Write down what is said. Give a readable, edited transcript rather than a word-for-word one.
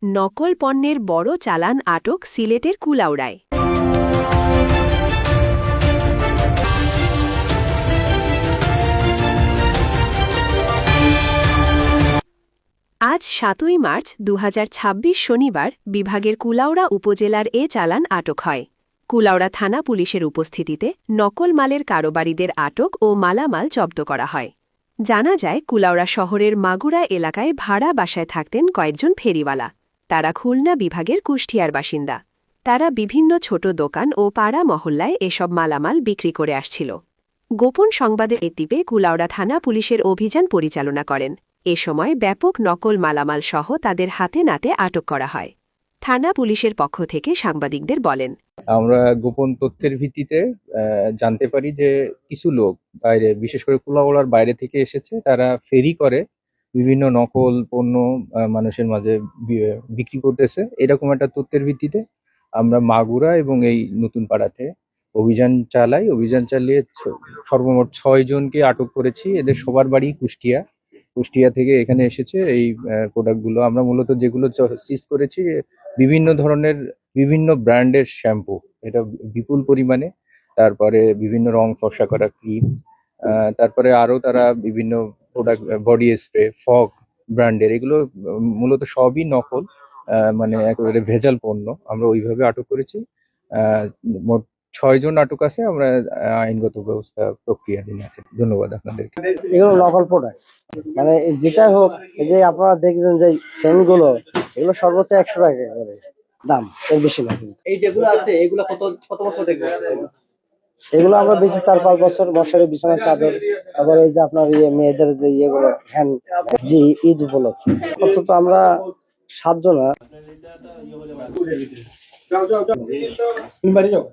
নকল পণ্যের বড় চালান আটক সিলেটের কুলাউড়ায়। আজ ৭ই মার্চ ২০২৬ শনিবার বিভাগের কুলাউড়া উপজেলার এ চালান আটক হয়। কুলাউড়া থানা পুলিশের উপস্থিতিতে নকল মালের কারবারিদের আটক ও মালামাল জব্দ করা হয়। জানা যায়, কুলাউড়া শহরের মাগুরা এলাকায় ভাড়া বাসায় থাকতেন কয়েকজন ফেরিওয়ালা। তারা খুলনা বিভাগের কুষ্টিয়ার বাসিন্দা। তারা বিভিন্ন ছোট দোকান ও পাড়া মহল্লায় এসব মালামাল বিক্রি করে আসছিল। গোপন সংবাদের ভিত্তিতে কুলাউড়া থানা পুলিশের অভিযান পরিচালনা করেন। এ সময় ব্যাপক নকল মালামাল সহ তাদের হাতে নাতে আটক করা হয়। থানা পুলিশের পক্ষ থেকে সাংবাদিকদের বলেন, আমরা গোপন তথ্যের ভিত্তিতে জানতে পারি যে কিছু লোক বাইরে, বিশেষ করে কুলাউড়ার বাইরে থেকে এসেছে। তারা ফেরি করে বিভিন্ন নকল পণ্য মানুষের মাঝে বিক্রি করতেছে। এরকম একটা তথ্যের ভিত্তিতে আমরা মাগুরা এবং এই নতুন পাড়াতে অভিযান চালাই। অভিযান চালিয়ে সর্বমোট ৬ জনকে আটক করেছি। এদের সবার বাড়ি কুষ্টিয়া থেকে এখানে এসেছে। এই প্রোডাক্টগুলো আমরা মূলত যেগুলো সিজ করেছি, বিভিন্ন ধরনের বিভিন্ন ব্র্যান্ডের শ্যাম্পু, এটা বিপুল পরিমাণে। তারপরে বিভিন্ন রং ফর্সা করা ক্রিম, তারপরে আরো তারা বিভিন্ন প্রোডাক্ট, বডি স্প্রে, ফগ ব্র্যান্ডের, এগুলো মূলত সবই নকল, মানে একেবারে ভেজাল পণ্য। আমরা ওইভাবে আটক করেছি। মোট ৬ জন আটক আছে। আমরা আইনগত ব্যবস্থা প্রক্রিয়াধীন আছে। ধন্যবাদ আপনাদেরকে। এগুলো নকল প্রোডাক্ট, মানে যেটাই হোক, এই যে আপনারা দেখবেন যে সেন্ট গুলো, এগুলো সর্বোচ্চ ১০০ টাকা করে দাম, এর বেশি না। এই যেগুলো আছে এগুলো কত কত বছর দেখবে? এগুলো আমরা বেশি ৪-৫ বছর, মশারি, বিছানার চাদর, আবার এই যে আপনার মেয়েদের যে ইয়েগুলো হ্যান্ড, জি ঈদ উপলক্ষে অন্তত আমরা ৭ জন। যাও